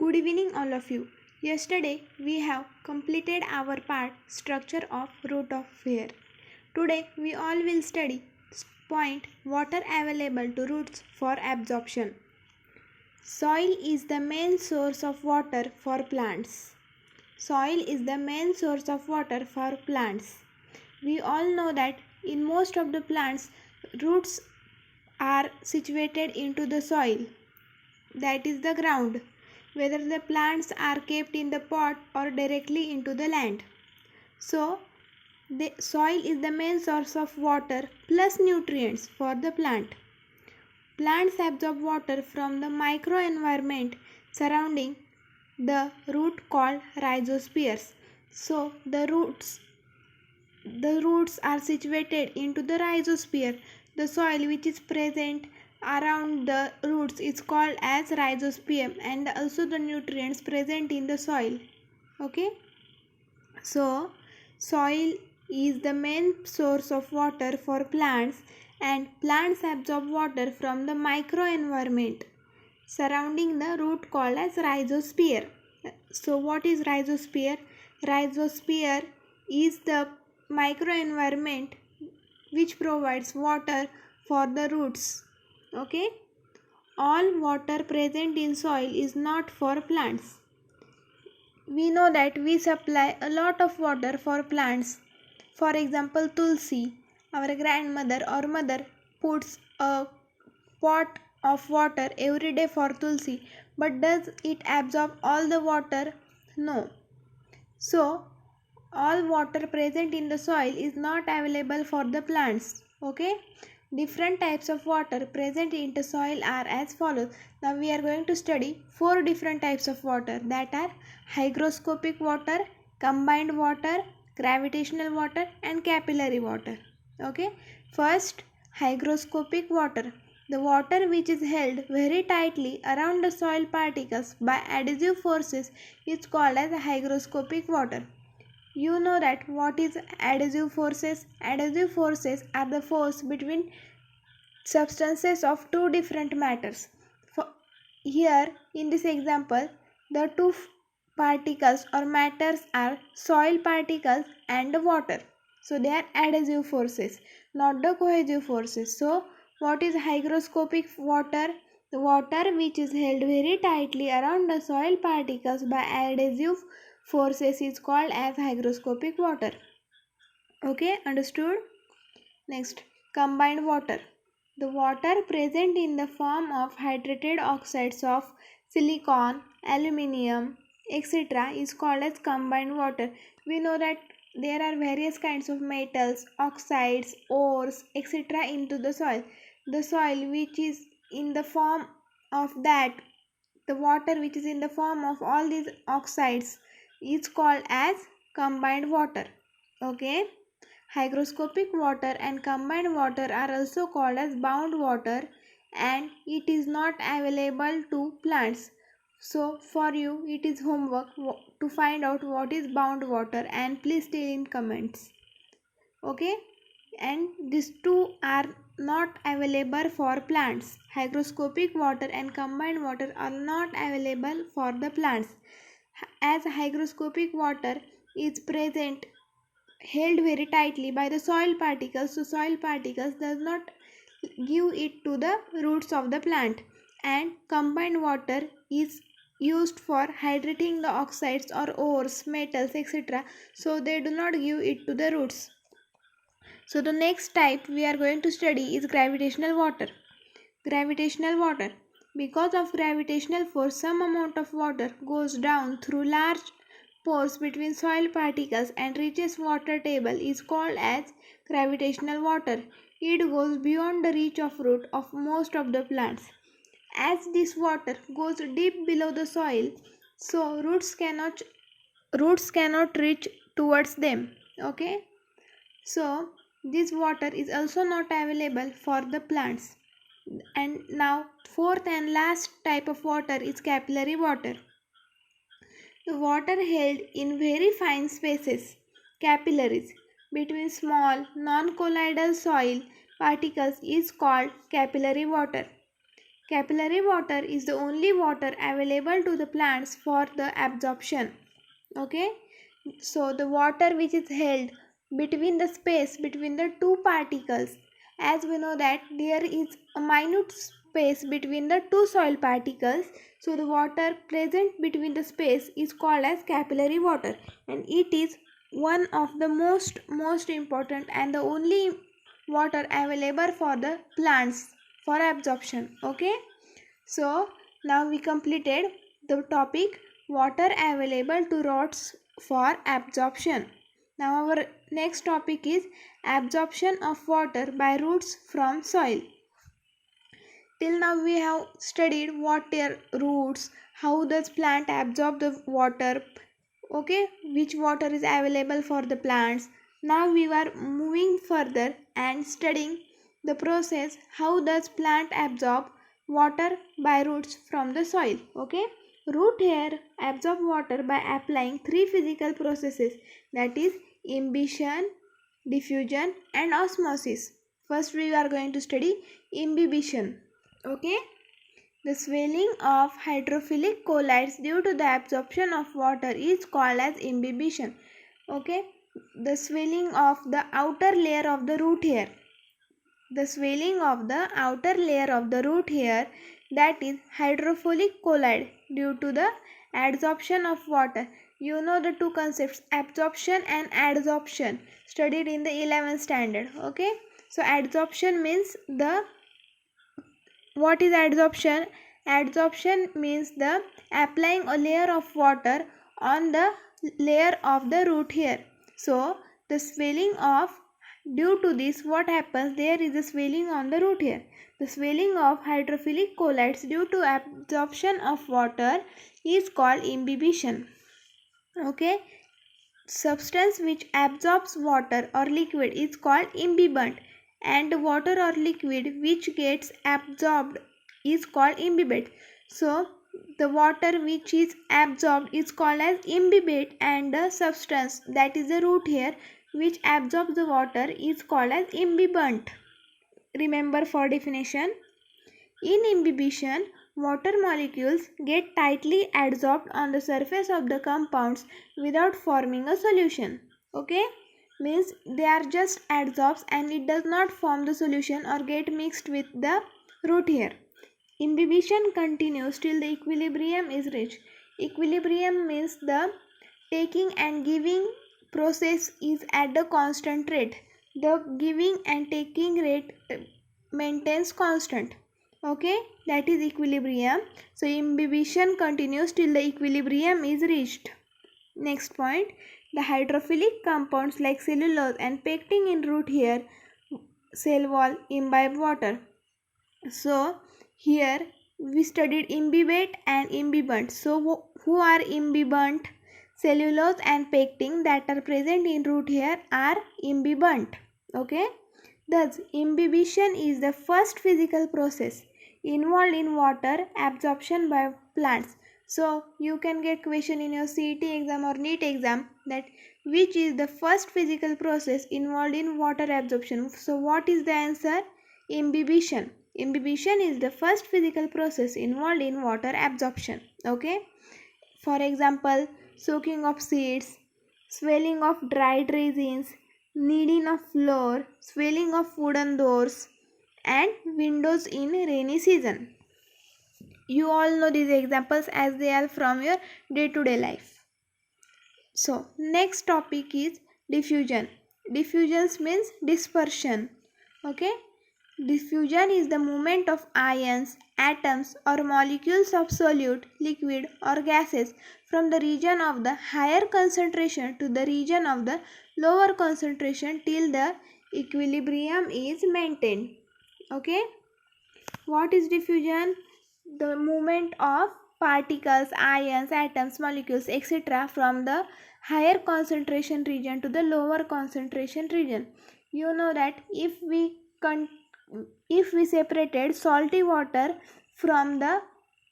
Good evening all of you. Yesterday we have completed our part structure of root of hair. Today we all will study point water available to roots for absorption. Soil is the main source of water for plants. Soil is the main source of water for plants. We all know that in most of the plants roots are situated into the soil, that is the ground, whether the plants are kept in the pot or directly into the land. So, the soil is the main source of water plus nutrients for the plant. Plants absorb water from the microenvironment surrounding the root called rhizospheres. So, the roots are situated into the rhizosphere. The soil which is present around the roots is called as rhizosphere, and also the nutrients present in the soil. Okay, so soil is the main source of water for plants, and plants absorb water from the microenvironment surrounding the root called as rhizosphere. So what is rhizosphere? Rhizosphere is the microenvironment which provides water for the roots. Okay, all water present in soil is not for plants. We know that we supply a lot of water for plants. For example, tulsi, our grandmother or mother puts a pot of water every day for tulsi, but does it absorb all the water? No. So all water present in the soil is not available for the plants. Okay, different types of water present in the soil are as follows. Now we are going to study four different types of water, that are hygroscopic water, combined water, gravitational water and capillary water. Okay, first, hygroscopic water, the water which is held very tightly around the soil particles by adhesive forces is called as hygroscopic water. You know that what is adhesive forces? Adhesive forces are the force between substances of two different matters. Here in this example, the two particles or matters are soil particles and water. So they are adhesive forces, not the cohesive forces. So what is hygroscopic water? The water which is held very tightly around the soil particles by adhesive forces is called as hygroscopic water. Okay, understood? Next, combined water. The water present in the form of hydrated oxides of silicon, aluminium, etc. is called as combined water. We know that there are various kinds of metals, oxides, ores, etc. into the soil. The soil which is in the form of that, the water which is in the form of all these oxides is called as combined water. Okay, hygroscopic water and combined water are also called as bound water, and it is not available to plants. So for you it is homework to find out what is bound water, and please tell in comments. Okay, and these two are not available for plants. Hygroscopic water and combined water are not available for the plants, as hygroscopic water is present held very tightly by the soil particles, so soil particles does not give it to the roots of the plant, and combined water is used for hydrating the oxides or ores, metals, etc., so they do not give it to the roots. So the next type we are going to study is gravitational water. Gravitational water. Because of gravitational force, some amount of water goes down through large pores between soil particles and reaches water table is called as gravitational water. It goes beyond the reach of root of most of the plants. As this water goes deep below the soil, so roots cannot reach towards them. Okay, so this water is also not available for the plants. And now fourth and last type of water is capillary water. The water held in very fine spaces, capillaries, between small non-colloidal soil particles is called capillary water. Capillary water is the only water available to the plants for the absorption. Okay, so the water which is held between the space between the two particles, as we know that there is a minute space between the two soil particles, so the water present between the space is called as capillary water, and it is one of the most important and the only water available for the plants for absorption. Okay, so now we completed the topic water available to roots for absorption. Now our next topic is absorption of water by roots from soil. Till now we have studied water roots, how does plant absorb the water, okay, which water is available for the plants. Now we are moving further and studying the process how does plant absorb water by roots from the soil. Okay, root hair absorb water by applying three physical processes, that is imbibition, diffusion and osmosis. First we are going to study imbibition. Okay, the swelling of hydrophilic colloids due to the absorption of water is called as imbibition. Okay, the swelling of the outer layer of the root hair. The swelling of the outer layer of the root hair, that is hydrophilic colloid due to the adsorption of water. You know the two concepts, absorption and adsorption, studied in the 11th standard. Okay, so adsorption means the, what is adsorption? Adsorption means the applying a layer of water on the layer of the root hair. So the swelling of, due to this what happens, there is a swelling on the root hair. The swelling of hydrophilic colloids due to absorption of water is called imbibition. Okay, substance which absorbs water or liquid is called imbibant, and water or liquid which gets absorbed is called imbibate. So the water which is absorbed is called as imbibate, and the substance, that is the root hair, which absorbs the water is called as imbibant. Remember for definition, in imbibition, water molecules get tightly adsorbed on the surface of the compounds without forming a solution. Okay, means they are just adsorbs and it does not form the solution or get mixed with the root hair. Imbibition continues till the equilibrium is reached. Equilibrium means the taking and giving process is at the constant rate. The giving and taking rate maintains constant. Okay, that is equilibrium. So imbibition continues till the equilibrium is reached. Next point, the hydrophilic compounds like cellulose and pectin in root hair cell wall imbibe water. So here we studied imbibate and imbibant. So who are imbibant? Cellulose and pectin that are present in root hair are imbibant. Okay, thus imbibition is the first physical process involved in water absorption by plants. So you can get question in your CET exam or NEET exam, that which is the first physical process involved in water absorption. So what is the answer? Imbibition. Imbibition is the first physical process involved in water absorption. Okay, for example, soaking of seeds, swelling of dried resins, kneading of flour, swelling of wooden doors and windows in rainy season. You all know these examples as they are from your day-to-day life. So next topic is diffusion. Diffusion means dispersion. Okay, diffusion is the movement of ions, atoms or molecules of solute, liquid or gases from the region of the higher concentration to the region of the lower concentration till the equilibrium is maintained. Okay, what is diffusion? The movement of particles, ions, atoms, molecules, etc. from the higher concentration region to the lower concentration region. You know that if we separated salty water from the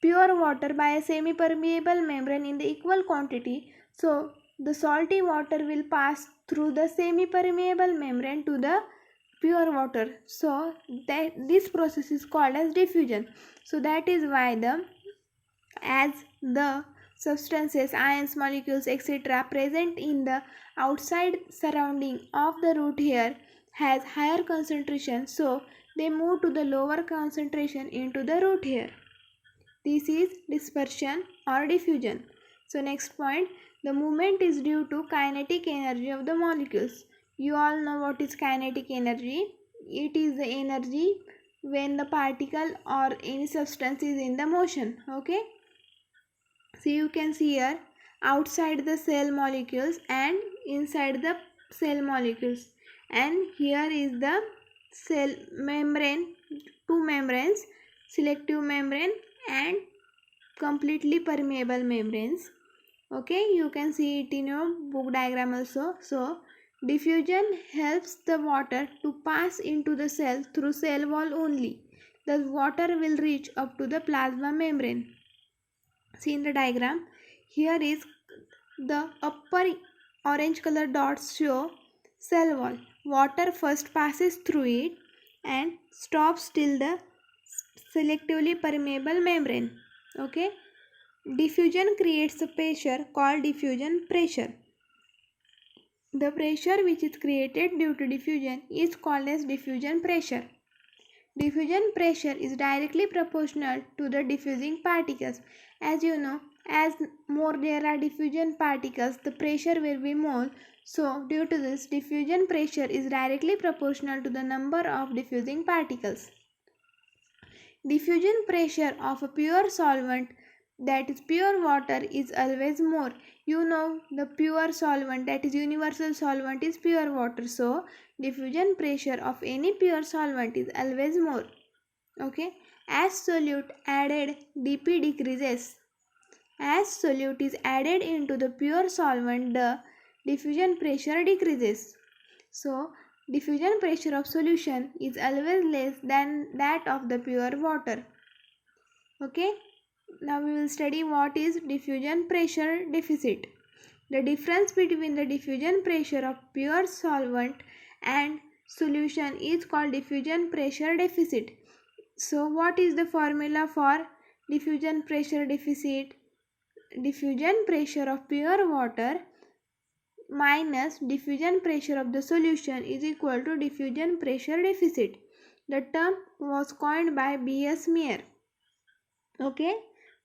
pure water by a semi-permeable membrane in the equal quantity, so the salty water will pass through the semi-permeable membrane to the pure water. So that this process is called as diffusion. So that is why as the substances, ions, molecules, etc. present in the outside surrounding of the root hair has higher concentration, so they move to the lower concentration into the root hair. This is dispersion or diffusion. So next point, the movement is due to kinetic energy of the molecules. You all know what is kinetic energy. It is the energy when the particle or any substance is in the motion. Okay. So you can see here outside the cell molecules and inside the cell molecules, and here is the cell membrane, two membranes, selective membrane and completely permeable membranes. Okay, you can see it in your book diagram also. So diffusion helps the water to pass into the cell through cell wall only. The water will reach up to the plasma membrane. See in the diagram, here is the upper orange color dots show cell wall. Water first passes through it and stops till the selectively permeable membrane. Okay. Diffusion creates a pressure called diffusion pressure. The pressure which is created due to diffusion is called as diffusion pressure. Diffusion pressure is directly proportional to the diffusing particles. As you know, as more there are diffusion particles, the pressure will be more. So, due to this, diffusion pressure is directly proportional to the number of diffusing particles. Diffusion pressure of a pure solvent, that is pure water, is always more. You know the pure solvent, that is universal solvent, is pure water. So diffusion pressure of any pure solvent is always more. Okay. As solute added, dP decreases. As solute is added into the pure solvent, the diffusion pressure decreases. So diffusion pressure of solution is always less than that of the pure water. Okay. Now we will study what is diffusion pressure deficit. The difference between the diffusion pressure of pure solvent and solution is called diffusion pressure deficit. So what is the formula for diffusion pressure deficit? Diffusion pressure of pure water minus diffusion pressure of the solution is equal to diffusion pressure deficit. The term was coined by B.S. Meyer. Okay.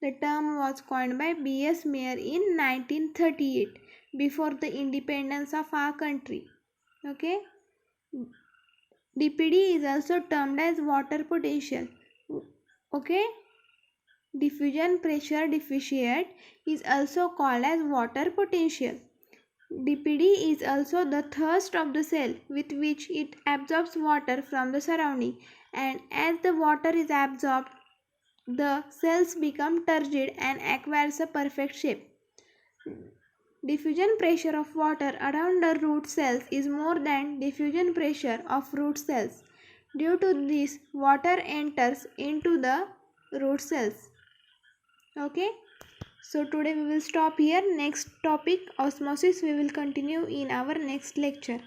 The term was coined by B.S. Meyer in 1938, before the independence of our country. Okay. DPD is also termed as water potential. Okay. Diffusion pressure deficit is also called as water potential. DPD is also the thirst of the cell with which it absorbs water from the surrounding, and as the water is absorbed, the cells become turgid and acquires a perfect shape. Diffusion pressure of water around the root cells is more than diffusion pressure of root cells. Due to this, water enters into the root cells. Okay. So today we will stop here. Next topic, osmosis, we will continue in our next lecture.